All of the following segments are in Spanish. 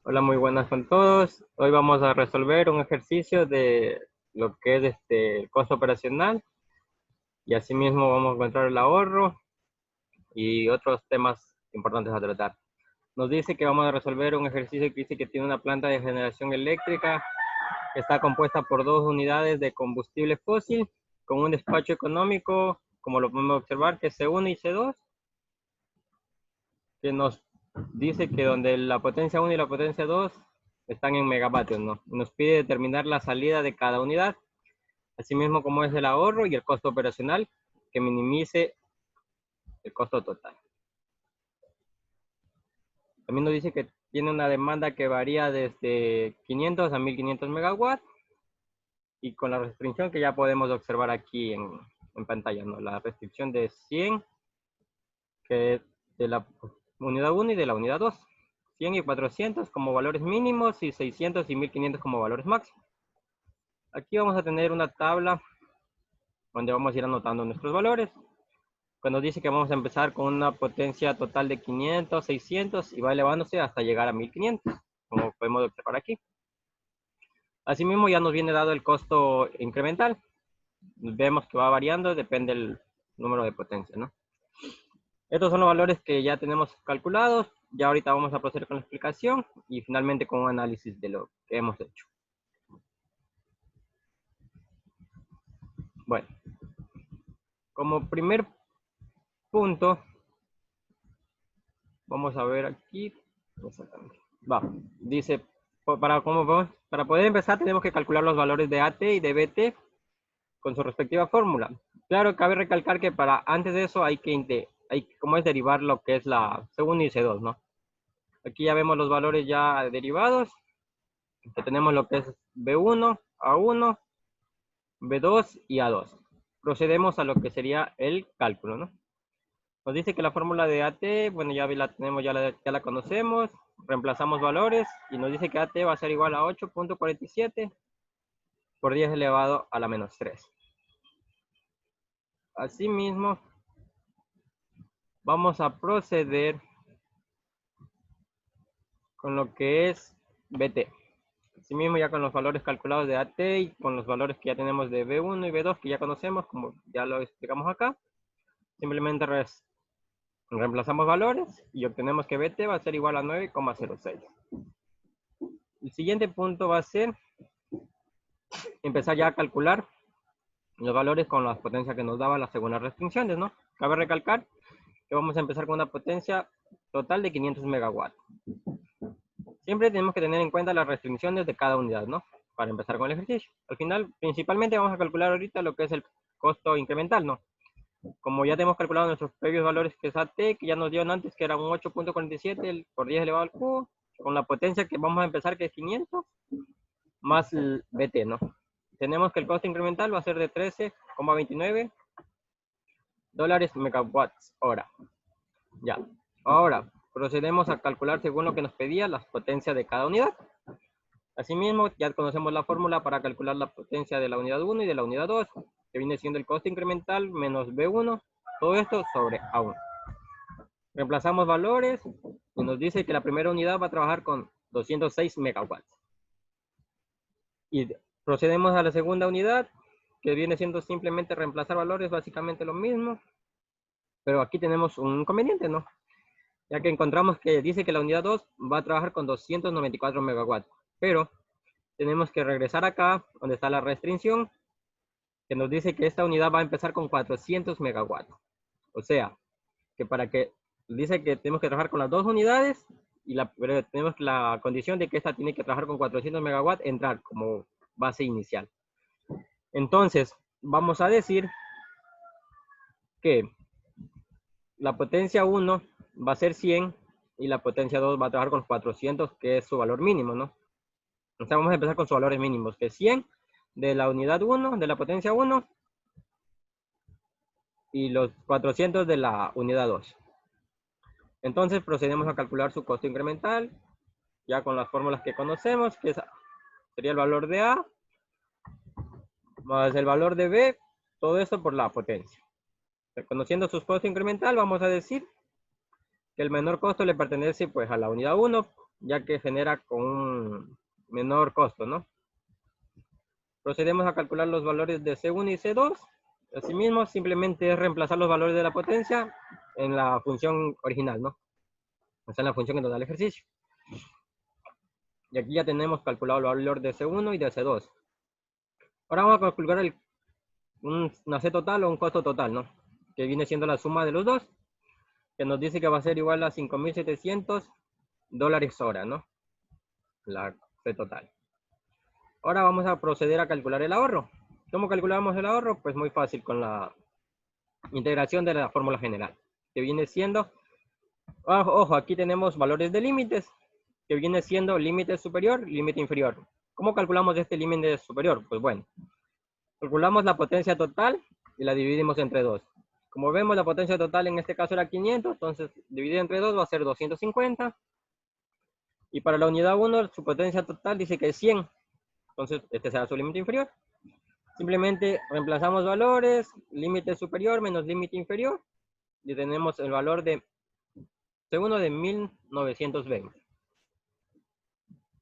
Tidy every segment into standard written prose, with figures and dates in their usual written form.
Hola, muy buenas con todos. Hoy vamos a resolver un ejercicio de lo que es el costo operacional y asimismo vamos a encontrar el ahorro y otros temas importantes a tratar. Nos dice que vamos a resolver un ejercicio que dice que tiene una planta de generación eléctrica que está compuesta por dos unidades de combustible fósil con un despacho económico, como lo podemos observar, que es C1 y C2, que nos dice que donde la potencia 1 y la potencia 2 están en megavatios, ¿no? Nos pide determinar la salida de cada unidad, asimismo como es el ahorro y el costo operacional, que minimice el costo total. También nos dice que tiene una demanda que varía desde 500 a 1500 megawatts y con la restricción que ya podemos observar aquí en pantalla, ¿no? La restricción de 100, que es de la unidad 1 y de la unidad 2. 100 y 400 como valores mínimos y 600 y 1500 como valores máximos. Aquí vamos a tener una tabla donde vamos a ir anotando nuestros valores. Cuando dice que vamos a empezar con una potencia total de 500, 600 y va elevándose hasta llegar a 1500, como podemos observar aquí. Asimismo ya nos viene dado el costo incremental. Vemos que va variando, depende del número de potencia, ¿no? Estos son los valores que ya tenemos calculados. Ya ahorita vamos a proceder con la explicación y finalmente con un análisis de lo que hemos hecho. Bueno, como primer punto, vamos a ver aquí. Exactamente. Va, dice, para poder empezar tenemos que calcular los valores de AT y de BT con su respectiva fórmula. Claro, cabe recalcar que para antes de eso hay cómo es derivar lo que es la C1 y C2, ¿no? Aquí ya vemos los valores ya derivados, que tenemos lo que es B1, A1, B2 y A2. Procedemos a lo que sería el cálculo, ¿no? Nos dice que la fórmula de AT, bueno, ya la tenemos, ya la conocemos. Reemplazamos valores y nos dice que AT va a ser igual a 8.47 por 10 elevado a la menos 3. Asimismo, vamos a proceder con lo que es BT. Asimismo, ya con los valores calculados de AT y con los valores que ya tenemos de B1 y B2 que ya conocemos, como ya lo explicamos acá, simplemente reemplazamos valores y obtenemos que BT va a ser igual a 9,06. El siguiente punto va a ser empezar ya a calcular los valores con las potencias que nos daban las segundas restricciones, ¿no? Cabe recalcar que vamos a empezar con una potencia total de 500 megawatts. Siempre tenemos que tener en cuenta las restricciones de cada unidad, ¿no? Para empezar con el ejercicio. Al final, principalmente vamos a calcular ahorita lo que es el costo incremental, ¿no? Como ya tenemos calculado nuestros previos valores que es AT, que ya nos dieron antes, que era un 8.47 por 10 elevado al cubo, con la potencia que vamos a empezar, que es 500, más el BT, ¿no? Tenemos que el costo incremental va a ser de 13,29 dólares megawatts hora. Ya. Ahora, procedemos a calcular según lo que nos pedía las potencias de cada unidad. Asimismo, ya conocemos la fórmula para calcular la potencia de la unidad 1 y de la unidad 2, que viene siendo el costo incremental menos B1, todo esto sobre A1. Reemplazamos valores y nos dice que la primera unidad va a trabajar con 206 megawatts. Y procedemos a la segunda unidad, que viene siendo simplemente reemplazar valores, básicamente lo mismo. Pero aquí tenemos un inconveniente, ¿no? Ya que encontramos que dice que la unidad 2 va a trabajar con 294 megawatts. Pero tenemos que regresar acá, donde está la restricción, que nos dice que esta unidad va a empezar con 400 megawatts. O sea, que dice que tenemos que trabajar con las dos unidades, pero tenemos la condición de que esta tiene que trabajar con 400 megawatts, entrar como base inicial. Entonces, vamos a decir que la potencia 1 va a ser 100 y la potencia 2 va a trabajar con 400, que es su valor mínimo, ¿no? O sea, vamos a empezar con sus valores mínimos, que es 100 de la unidad 1, de la potencia 1, y los 400 de la unidad 2. Entonces procedemos a calcular su costo incremental, ya con las fórmulas que conocemos, que sería el valor de A, más el valor de B, todo esto por la potencia. Conociendo su costo incremental, vamos a decir que el menor costo le pertenece pues a la unidad 1, ya que genera con un menor costo, ¿no? Procedemos a calcular los valores de C1 y C2. Asimismo, simplemente es reemplazar los valores de la potencia en la función original, ¿no? O sea, en la función que nos da el ejercicio. Y aquí ya tenemos calculado el valor de C1 y de C2. Ahora vamos a calcular una C total o un costo total, ¿no? Que viene siendo la suma de los dos, que nos dice que va a ser igual a $5,700 hora, ¿no? La C total. Ahora vamos a proceder a calcular el ahorro. ¿Cómo calculamos el ahorro? Pues muy fácil, con la integración de la fórmula general, que viene siendo, ojo, aquí tenemos valores de límites, que viene siendo límite superior, límite inferior. ¿Cómo calculamos este límite superior? Pues bueno, calculamos la potencia total y la dividimos entre 2. Como vemos, la potencia total en este caso era 500, entonces dividido entre 2 va a ser 250. Y para la unidad 1, su potencia total dice que es 100. Entonces, este será su límite inferior. Simplemente reemplazamos valores, límite superior menos límite inferior, y tenemos el valor de C1 de 1920.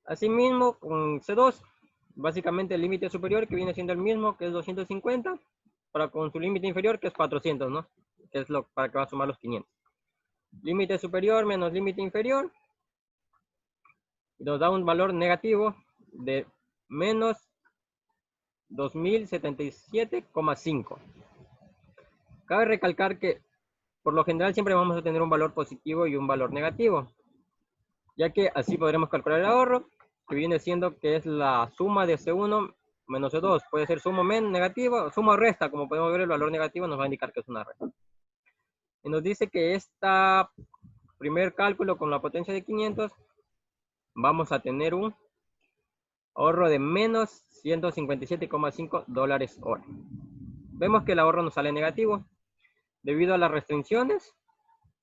Asimismo, con C2, básicamente el límite superior, que viene siendo el mismo, que es 250, para con su límite inferior, que es 400, ¿no? Que es lo para que va a sumar los 500. Límite superior menos límite inferior, y nos da un valor negativo de menos 2077,5. Cabe recalcar que por lo general siempre vamos a tener un valor positivo y un valor negativo, ya que así podremos calcular el ahorro, que viene siendo que es la suma de C1 menos C2. Puede ser suma menos negativa, suma o resta. Como podemos ver, el valor negativo nos va a indicar que es una resta. Y nos dice que esta primer cálculo con la potencia de 500 vamos a tener un ahorro de menos $157,5 hora. Vemos que el ahorro nos sale negativo debido a las restricciones,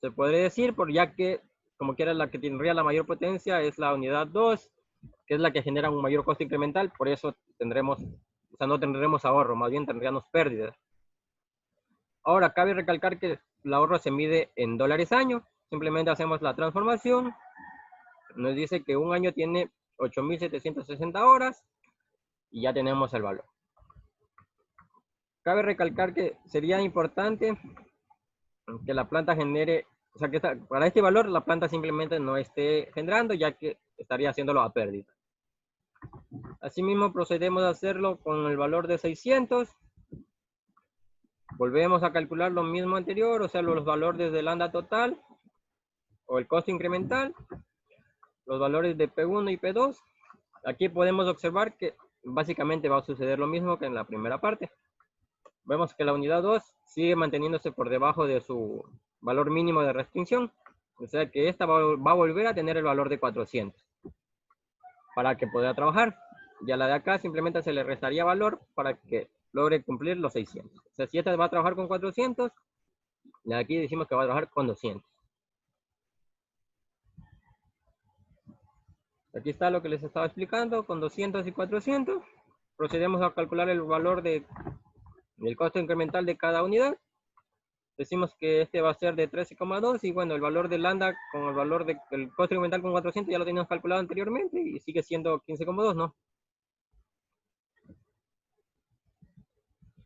se podría decir, ya que como quiera la que tendría la mayor potencia es la unidad 2, que es la que genera un mayor costo incremental. Por eso no tendremos ahorro, más bien tendríamos pérdidas. Ahora, cabe recalcar que el ahorro se mide en dólares año. Simplemente hacemos la transformación. Nos dice que un año tiene 8,760 horas y ya tenemos el valor. Cabe recalcar que sería importante que la planta genere, o sea, que para este valor la planta simplemente no esté generando, ya que estaría haciéndolo a pérdida. Asimismo, procedemos a hacerlo con el valor de 600. Volvemos a calcular lo mismo anterior, o sea, los valores del lambda total o el costo incremental, los valores de P1 y P2. Aquí podemos observar que básicamente va a suceder lo mismo que en la primera parte. Vemos que la unidad 2 sigue manteniéndose por debajo de su valor mínimo de restricción, o sea que esta va a volver a tener el valor de 400 para que pueda trabajar. Y a la de acá simplemente se le restaría valor para que logre cumplir los 600. O sea, si esta va a trabajar con 400, y aquí decimos que va a trabajar con 200. Aquí está lo que les estaba explicando, con 200 y 400. Procedemos a calcular el valor del costo incremental de cada unidad. Decimos que este va a ser de 13,2 y bueno, el valor de lambda con el valor del costo incremental con 400 ya lo teníamos calculado anteriormente y sigue siendo 15,2, ¿no?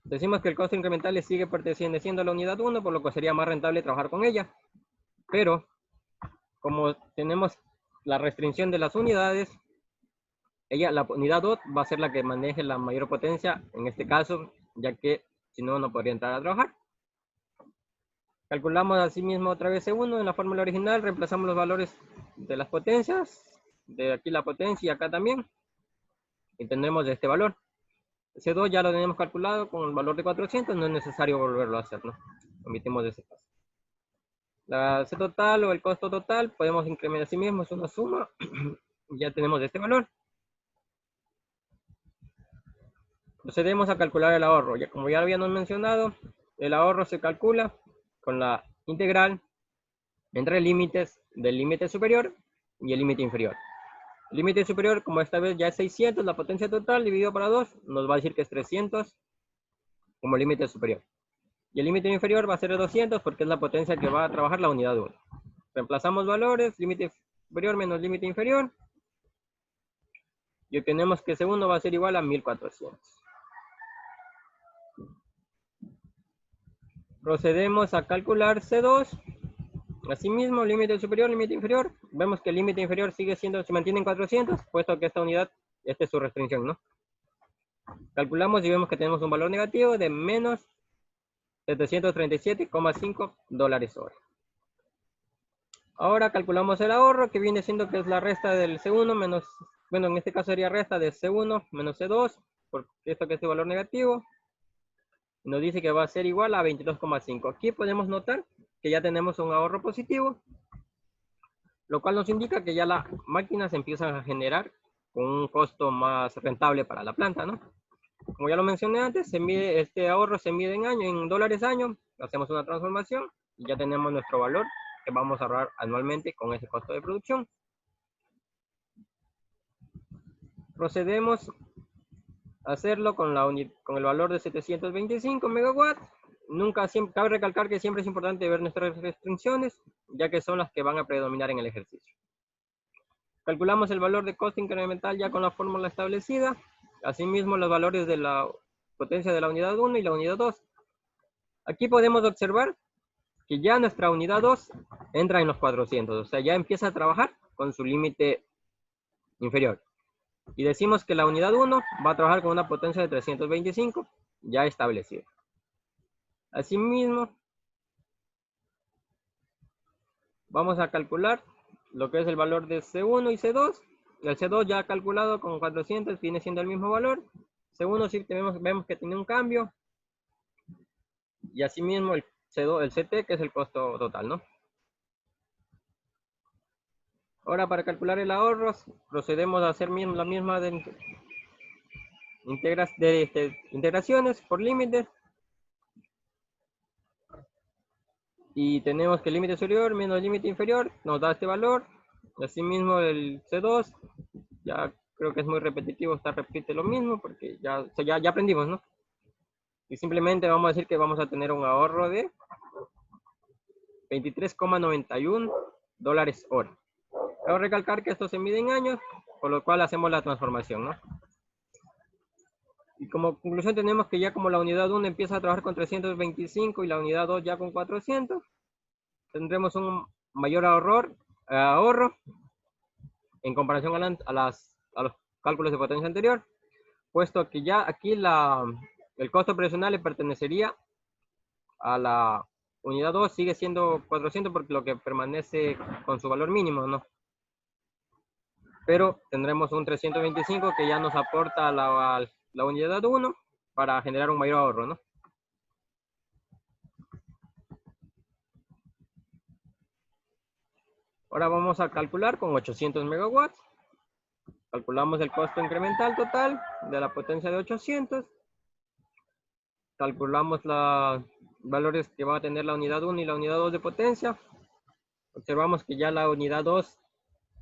Decimos que el costo incremental le sigue perteneciendo a la unidad 1, por lo que sería más rentable trabajar con ella. Pero, como tenemos la restricción de las unidades, la unidad 2 va a ser la que maneje la mayor potencia, en este caso, ya que si no, no podría entrar a trabajar. Calculamos así mismo otra vez C1 en la fórmula original, reemplazamos los valores de las potencias, de aquí la potencia y acá también, y tendremos este valor. C2 ya lo tenemos calculado con el valor de 400, no es necesario volverlo a hacer, ¿no? Omitimos ese paso. La C total o el costo total podemos incrementar así mismo, es una suma, ya tenemos este valor. Procedemos a calcular el ahorro. Como ya habíamos mencionado, el ahorro se calcula con la integral entre límites del límite superior y el límite inferior. El límite superior, como esta vez ya es 600, la potencia total dividido para 2, nos va a decir que es 300 como límite superior. Y el límite inferior va a ser de 200 porque es la potencia que va a trabajar la unidad 1. Reemplazamos valores, límite superior menos límite inferior. Y obtenemos que C1 va a ser igual a 1400. Procedemos a calcular C2. Asimismo, límite superior, límite inferior. Vemos que el límite inferior sigue siendo, se mantiene en 400, puesto que esta unidad, esta es su restricción, ¿no? Calculamos y vemos que tenemos un valor negativo de menos 737,5 dólares hora. Ahora calculamos el ahorro, que viene siendo que es la resta del C1 menos, bueno, en este caso sería resta de C1 menos C2, por esto que es el valor negativo. Nos dice que va a ser igual a 22,5. Aquí podemos notar que ya tenemos un ahorro positivo, lo cual nos indica que ya las máquinas empiezan a generar con un costo más rentable para la planta, ¿no? Como ya lo mencioné antes, este ahorro se mide en dólares año, hacemos una transformación y ya tenemos nuestro valor que vamos a ahorrar anualmente con ese costo de producción. Procedemos a hacerlo con el valor de 725 megawatts. Cabe recalcar que siempre es importante ver nuestras restricciones, ya que son las que van a predominar en el ejercicio. Calculamos el valor de costo incremental ya con la fórmula establecida. Asimismo, los valores de la potencia de la unidad 1 y la unidad 2. Aquí podemos observar que ya nuestra unidad 2 entra en los 400, o sea, ya empieza a trabajar con su límite inferior. Y decimos que la unidad 1 va a trabajar con una potencia de 325 ya establecida. Asimismo, vamos a calcular lo que es el valor de C1 y C2. El C2 ya calculado con 400 viene siendo el mismo valor. C1 sí vemos que tiene un cambio. Y asimismo el C2, el CT, que es el costo total, ¿no? Ahora para calcular el ahorro, procedemos a hacer la misma de integraciones por límites. Y tenemos que el límite superior menos el límite inferior nos da este valor. Asimismo el C2, ya creo que es muy repetitivo, repite lo mismo porque ya aprendimos, ¿no? Y simplemente vamos a decir que vamos a tener un ahorro de 23,91 dólares hora. Cabe recalcar que esto se mide en años, por lo cual hacemos la transformación, ¿no? Y como conclusión tenemos que ya como la unidad 1 empieza a trabajar con 325 y la unidad 2 ya con 400, tendremos un mayor ahorro en comparación a los cálculos de potencia anterior, puesto que ya aquí el costo operacional le pertenecería a la unidad 2, sigue siendo 400 porque lo que permanece con su valor mínimo, ¿no? Pero tendremos un 325 que ya nos aporta la unidad 1 para generar un mayor ahorro, ¿no? Ahora vamos a calcular con 800 megawatts. Calculamos el costo incremental total de la potencia de 800. Calculamos los valores que va a tener la unidad 1 y la unidad 2 de potencia. Observamos que ya la unidad 2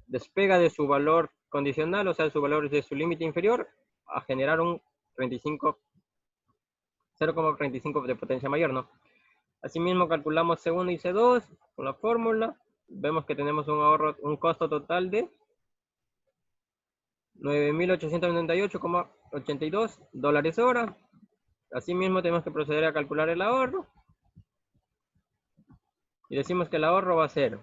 despega de su valor condicional, o sea, su valor de su límite inferior, a generar un 0,35 de potencia mayor, ¿no? Asimismo, calculamos C1 y C2 con la fórmula. Vemos que tenemos un costo total de 9.898,82 dólares hora. Asimismo, tenemos que proceder a calcular el ahorro. Y decimos que el ahorro va a ser,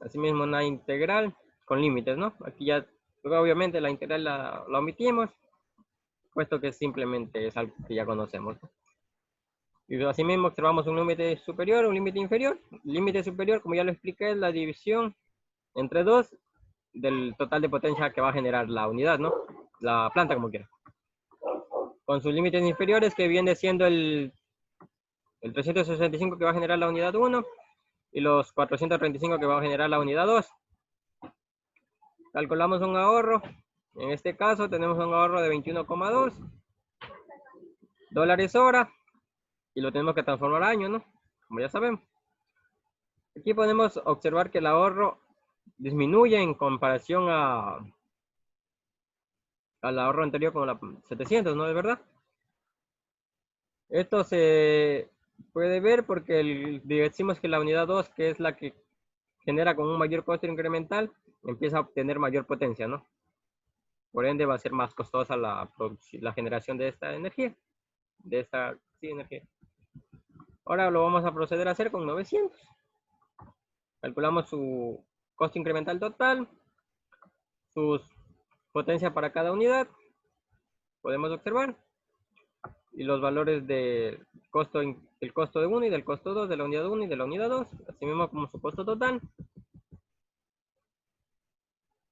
asimismo, una integral con límites, ¿no? Aquí ya, obviamente, la integral la omitimos, puesto que simplemente es algo que ya conocemos. Y asimismo, observamos un límite superior, un límite inferior. El límite superior, como ya lo expliqué, es la división entre 2 del total de potencia que va a generar la unidad, ¿no? La planta, como quiera. Con sus límites inferiores, que viene siendo el 365 que va a generar la unidad 1 y los 435 que va a generar la unidad 2. Calculamos un ahorro. En este caso tenemos un ahorro de 21,2 dólares hora y lo tenemos que transformar a año, ¿no? Como ya sabemos. Aquí podemos observar que el ahorro disminuye en comparación al ahorro anterior con la 700, ¿no? ¿De verdad? Esto se puede ver porque decimos que la unidad 2, que es la que genera con un mayor costo incremental, empieza a obtener mayor potencia, ¿no? Por ende va a ser más costosa la generación de esta energía, energía. Ahora lo vamos a proceder a hacer con 900. Calculamos su costo incremental total, su potencia para cada unidad, podemos observar, y los valores del costo de 1 y del costo 2, de la unidad 1 y de la unidad 2, así mismo como su costo total.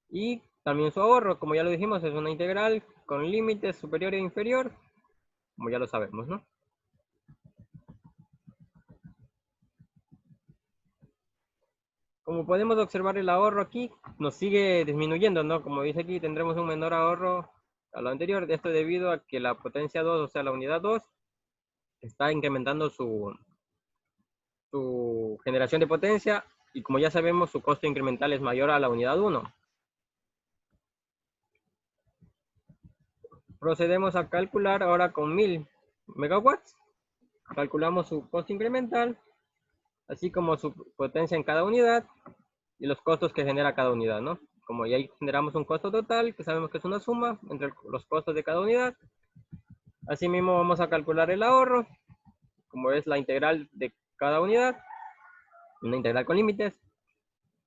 Y también su ahorro, como ya lo dijimos, es una integral con límites superior e inferior, como ya lo sabemos, ¿no? Como podemos observar, el ahorro aquí nos sigue disminuyendo, ¿no? Como dice aquí, tendremos un menor ahorro a lo anterior. Esto debido a que la potencia 2, o sea, la unidad 2, está incrementando su generación de potencia, y como ya sabemos, su costo incremental es mayor a la unidad 1. Procedemos a calcular ahora con 1000 megawatts. Calculamos su costo incremental, así como su potencia en cada unidad y los costos que genera cada unidad, ¿no? Como ya generamos un costo total, que sabemos que es una suma entre los costos de cada unidad. Asimismo vamos a calcular el ahorro, como es la integral de cada unidad, una integral con límites.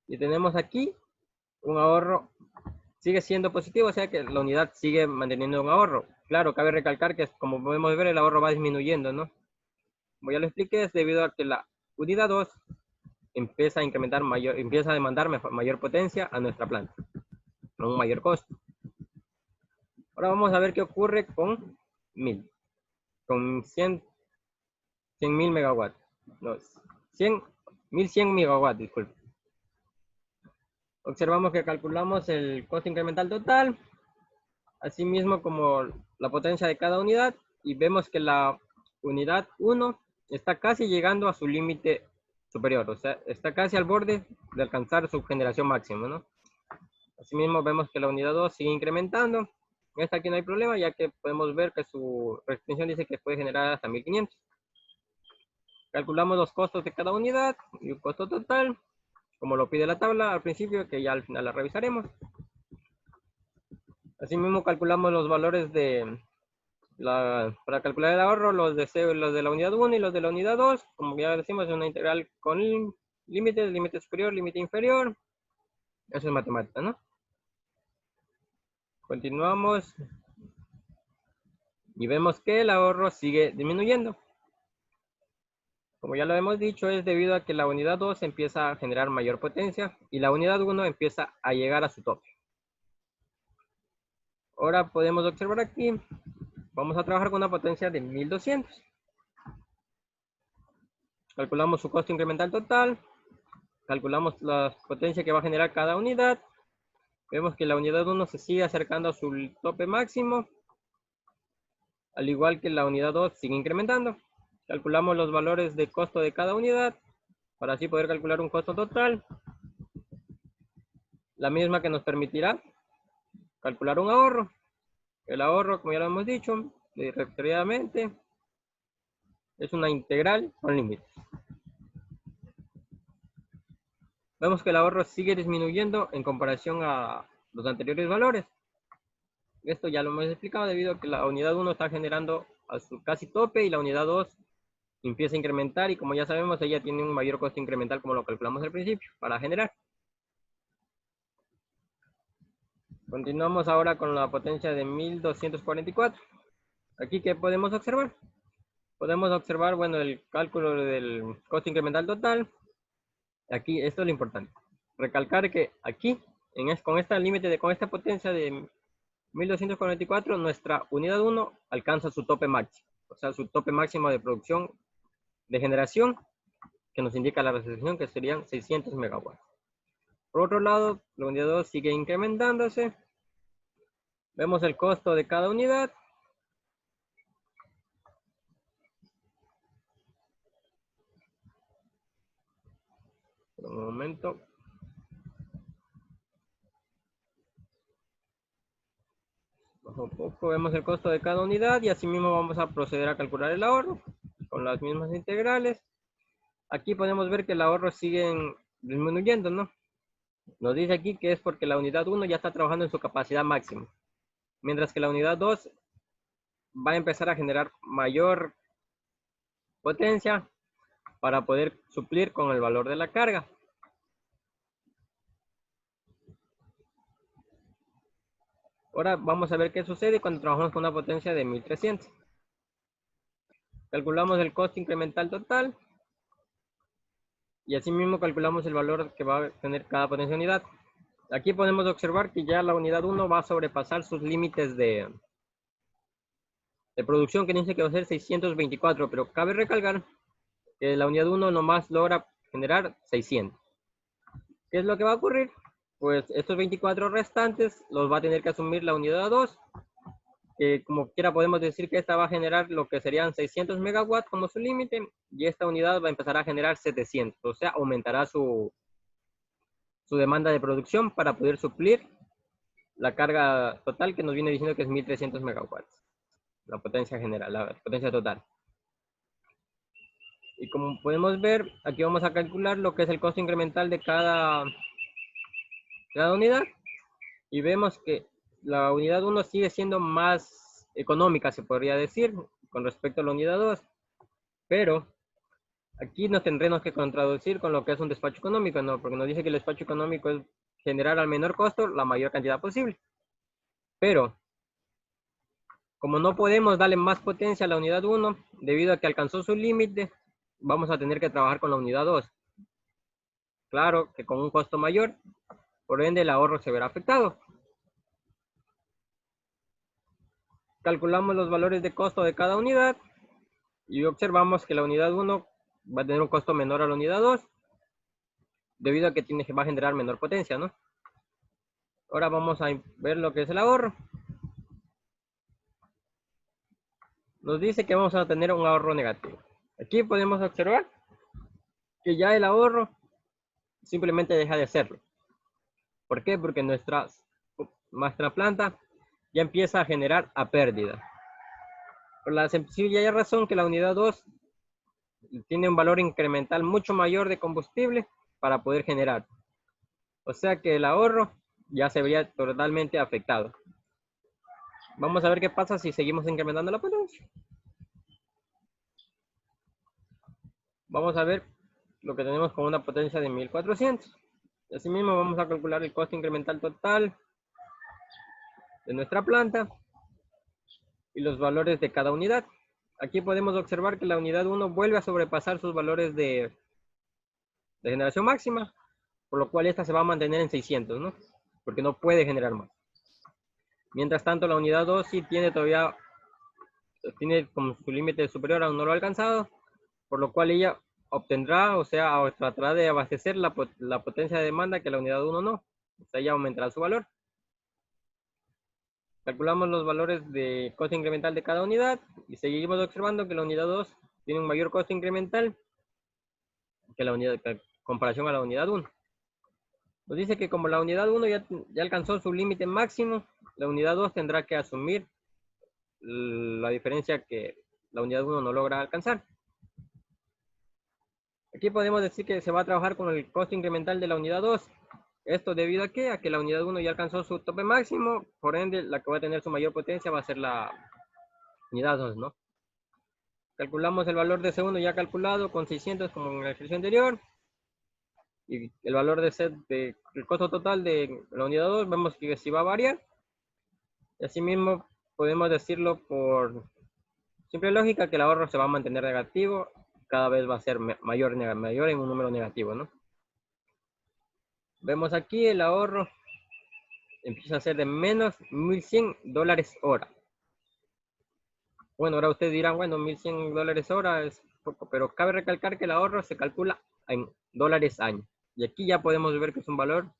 Y tenemos aquí un ahorro, sigue siendo positivo, o sea que la unidad sigue manteniendo un ahorro. Claro, cabe recalcar que, como podemos ver, el ahorro va disminuyendo, ¿no? Como ya lo expliqué, es debido a que la unidad 2 empieza a incrementar empieza a demandar mayor potencia a nuestra planta, con un mayor costo. Ahora vamos a ver qué ocurre con 1000, con 100.000 megawatts. No, 1100 megawatts, disculpe. Observamos que calculamos el costo incremental total, así mismo como la potencia de cada unidad, y vemos que la unidad 1 está casi llegando a su límite superior, o sea, está casi al borde de alcanzar su generación máxima, ¿no? Asimismo vemos que la unidad 2 sigue incrementando. En esta aquí no hay problema, ya que podemos ver que su restricción dice que puede generar hasta 1500. Calculamos los costos de cada unidad y el costo total, como lo pide la tabla al principio, que ya al final la revisaremos. Asimismo calculamos los valores para calcular el ahorro, los de la unidad 1 y los de la unidad 2. Como ya decimos, es una integral con límites, límite superior, límite inferior. Eso es matemática, ¿no? Continuamos y vemos que el ahorro sigue disminuyendo. Como ya lo hemos dicho, es debido a que la unidad 2 empieza a generar mayor potencia y la unidad 1 empieza a llegar a su tope. Ahora podemos observar aquí, vamos a trabajar con una potencia de 1200. Calculamos su costo incremental total, calculamos la potencia que va a generar cada unidad. Vemos que la unidad 1 se sigue acercando a su tope máximo, al igual que la unidad 2 sigue incrementando. Calculamos los valores de costo de cada unidad para así poder calcular un costo total, la misma que nos permitirá calcular un ahorro. El ahorro, como ya lo hemos dicho repetidamente, es una integral con límites. Vemos que el ahorro sigue disminuyendo en comparación a los anteriores valores. Esto ya lo hemos explicado debido a que la unidad 1 está generando a su casi tope y la unidad 2 empieza a incrementar, y como ya sabemos, ella tiene un mayor costo incremental, como lo calculamos al principio, para generar. Continuamos ahora con la potencia de 1244. Aquí, ¿qué podemos observar? Podemos observar, bueno, el cálculo del costo incremental total. Aquí, esto es lo importante. Recalcar que aquí, con esta potencia de 1244, nuestra unidad 1 alcanza su tope máximo. O sea, su tope máximo de producción de generación, que nos indica la restricción, que serían 600 megawatts. Por otro lado, la unidad 2 sigue incrementándose. Vemos el costo de cada unidad. Un momento. Bajo un poco, vemos el costo de cada unidad y asimismo vamos a proceder a calcular el ahorro con las mismas integrales. Aquí podemos ver que el ahorro sigue disminuyendo, ¿no? Nos dice aquí que es porque la unidad 1 ya está trabajando en su capacidad máxima, mientras que la unidad 2 va a empezar a generar mayor potencia para poder suplir con el valor de la carga. Ahora vamos a ver qué sucede cuando trabajamos con una potencia de 1300. Calculamos el costo incremental total y asimismo calculamos el valor que va a tener cada potencia unidad. Aquí podemos observar que ya la unidad 1 va a sobrepasar sus límites de producción, que dice que va a ser 624, pero cabe recalcar que la unidad 1 nomás logra generar 600. ¿Qué es lo que va a ocurrir? Pues estos 24 restantes los va a tener que asumir la unidad 2, que como quiera podemos decir que esta va a generar lo que serían 600 megawatts como su límite, y esta unidad va a empezar a generar 700, o sea, aumentará su demanda de producción para poder suplir la carga total que nos viene diciendo que es 1300 megawatts, la potencia general, la potencia total. Y como podemos ver, aquí vamos a calcular lo que es el costo incremental de cada unidad, y vemos que la unidad 1 sigue siendo más económica, se podría decir, con respecto a la unidad 2, pero aquí nos tendremos que contraducir con lo que es un despacho económico, ¿no? Porque nos dice que el despacho económico es generar al menor costo la mayor cantidad posible. Pero, como no podemos darle más potencia a la unidad 1, debido a que alcanzó su límite, vamos a tener que trabajar con la unidad 2. Claro que con un costo mayor, por ende el ahorro se verá afectado. Calculamos los valores de costo de cada unidad y observamos que la unidad 1 va a tener un costo menor a la unidad 2, debido a que va a generar menor potencia, ¿no? Ahora vamos a ver lo que es el ahorro. Nos dice que vamos a tener un ahorro negativo. Aquí podemos observar que ya el ahorro simplemente deja de serlo. ¿Por qué? Porque nuestra planta ya empieza a generar a pérdida. Por la sencilla razón que la unidad 2 tiene un valor incremental mucho mayor de combustible para poder generar. O sea que el ahorro ya se vería totalmente afectado. Vamos a ver qué pasa si seguimos incrementando la potencia. Vamos a ver lo que tenemos con una potencia de 1400. Asimismo vamos a calcular el costo incremental total de nuestra planta y los valores de cada unidad. Aquí podemos observar que la unidad 1 vuelve a sobrepasar sus valores de generación máxima, por lo cual esta se va a mantener en 600, ¿no? Porque no puede generar más. Mientras tanto, la unidad 2 sí tiene todavía, tiene como su límite superior, aún no lo ha alcanzado, por lo cual ella obtendrá, o sea, tratará de abastecer la potencia de demanda que la unidad 1 no. O sea, ella aumentará su valor. Calculamos los valores de costo incremental de cada unidad y seguimos observando que la unidad 2 tiene un mayor costo incremental que la unidad, en comparación a la unidad 1. Nos dice que como la unidad 1 ya alcanzó su límite máximo, la unidad 2 tendrá que asumir la diferencia que la unidad 1 no logra alcanzar. Aquí podemos decir que se va a trabajar con el costo incremental de la unidad 2. Esto debido a que la unidad 1 ya alcanzó su tope máximo, por ende la que va a tener su mayor potencia va a ser la unidad 2, ¿no? Calculamos el valor de C1 ya calculado con 600 como en el ejercicio anterior. Y el valor de el costo total de la unidad 2 vemos que sí va a variar. Y asimismo podemos decirlo por simple lógica que el ahorro se va a mantener negativo, cada vez va a ser mayor en un número negativo, ¿no? Vemos aquí el ahorro empieza a ser de menos $1100 hora. Bueno, ahora ustedes dirán, bueno, $1100 hora es poco, pero cabe recalcar que el ahorro se calcula en dólares año. Y aquí ya podemos ver que es un valor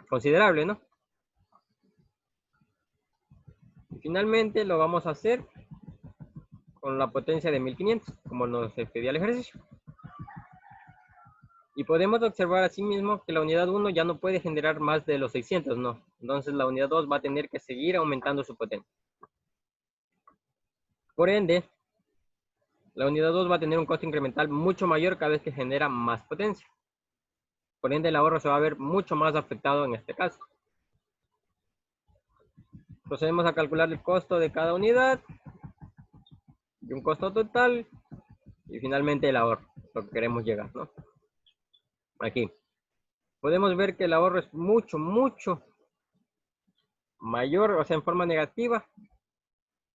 considerable, ¿no? Y finalmente lo vamos a hacer con la potencia de 1500, como nos pedía el ejercicio. Y podemos observar asimismo que la unidad 1 ya no puede generar más de los 600, ¿no? Entonces la unidad 2 va a tener que seguir aumentando su potencia. Por ende, la unidad 2 va a tener un costo incremental mucho mayor cada vez que genera más potencia. Por ende, el ahorro se va a ver mucho más afectado en este caso. Procedemos a calcular el costo de cada unidad y un costo total y finalmente el ahorro, lo que queremos llegar, ¿no? Aquí. Podemos ver que el ahorro es mucho mayor, o sea, en forma negativa,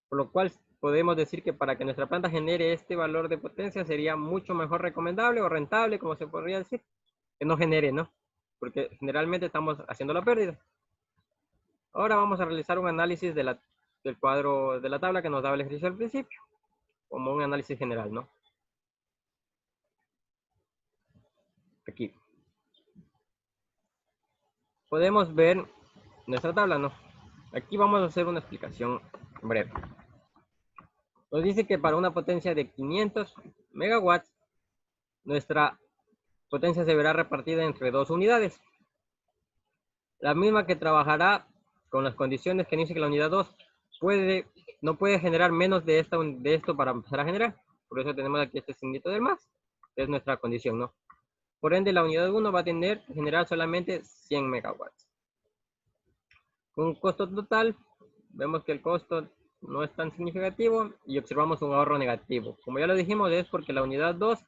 por lo cual podemos decir que para que nuestra planta genere este valor de potencia sería mucho mejor recomendable o rentable, como se podría decir, que no genere, ¿no? Porque generalmente estamos haciendo la pérdida. Ahora vamos a realizar un análisis del cuadro de la tabla que nos daba el ejercicio al principio, como un análisis general, ¿no? Aquí. Podemos ver nuestra tabla, ¿no? Aquí vamos a hacer una explicación breve. Nos dice que para una potencia de 500 megawatts, nuestra potencia se verá repartida entre dos unidades. La misma que trabajará con las condiciones que dice que la unidad 2 no puede generar menos de esto para empezar a generar. Por eso tenemos aquí este signito del más, que es nuestra condición, ¿no? Por ende, la unidad 1 va a tener que generar solamente 100 megawatts. Con un costo total, vemos que el costo no es tan significativo y observamos un ahorro negativo. Como ya lo dijimos, es porque la unidad 2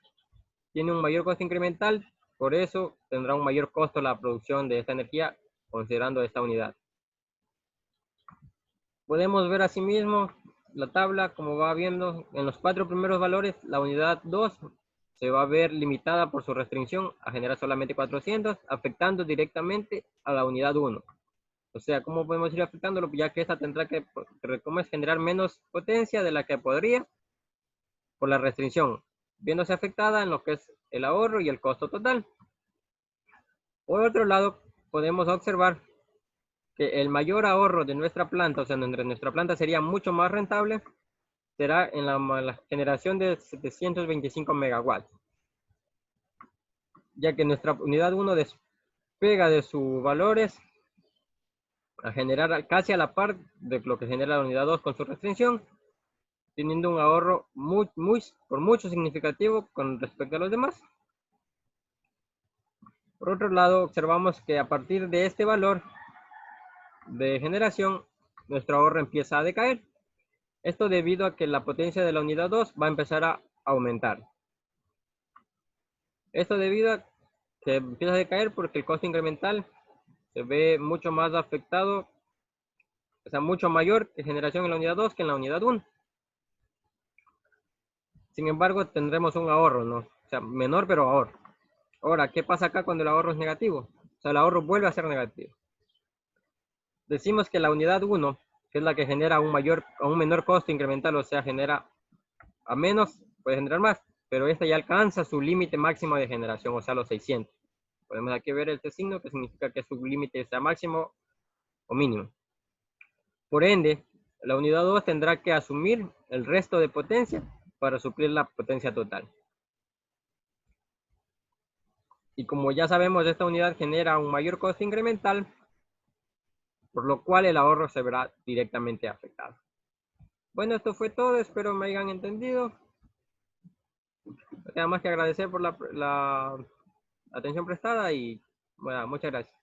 tiene un mayor costo incremental, por eso tendrá un mayor costo la producción de esta energía considerando esta unidad. Podemos ver asimismo la tabla como va viendo en los 4 primeros valores, la unidad 2 se va a ver limitada por su restricción a generar solamente 400, afectando directamente a la unidad 1. O sea, ¿cómo podemos ir afectándolo? Ya que esta tendrá que generar menos potencia de la que podría por la restricción, viéndose afectada en lo que es el ahorro y el costo total. Por otro lado, podemos observar que el mayor ahorro de nuestra planta, o sea, nuestra planta sería mucho más rentable, será en la generación de 725 megawatts, ya que nuestra unidad 1 despega de sus valores a generar casi a la par de lo que genera la unidad 2 con su restricción, teniendo un ahorro por mucho significativo con respecto a los demás. Por otro lado, observamos que a partir de este valor de generación, nuestro ahorro empieza a decaer. Esto debido a que la potencia de la unidad 2 va a empezar a aumentar. Esto debido a que empieza a decaer porque el costo incremental se ve mucho más afectado, o sea, mucho mayor que generación en la unidad 2 que en la unidad 1. Sin embargo, tendremos un ahorro, ¿no? O sea, menor pero ahorro. Ahora, ¿qué pasa acá cuando el ahorro es negativo? O sea, el ahorro vuelve a ser negativo. Decimos que la unidad 1, que es la que genera un menor costo incremental, o sea, genera a menos, puede generar más, pero esta ya alcanza su límite máximo de generación, o sea, los 600. Podemos aquí ver este signo que significa que su límite sea máximo o mínimo. Por ende, la unidad 2 tendrá que asumir el resto de potencia para suplir la potencia total. Y como ya sabemos, esta unidad genera un mayor costo incremental, por lo cual el ahorro se verá directamente afectado. Bueno, esto fue todo, espero me hayan entendido. No queda más que agradecer por la atención prestada y bueno, muchas gracias.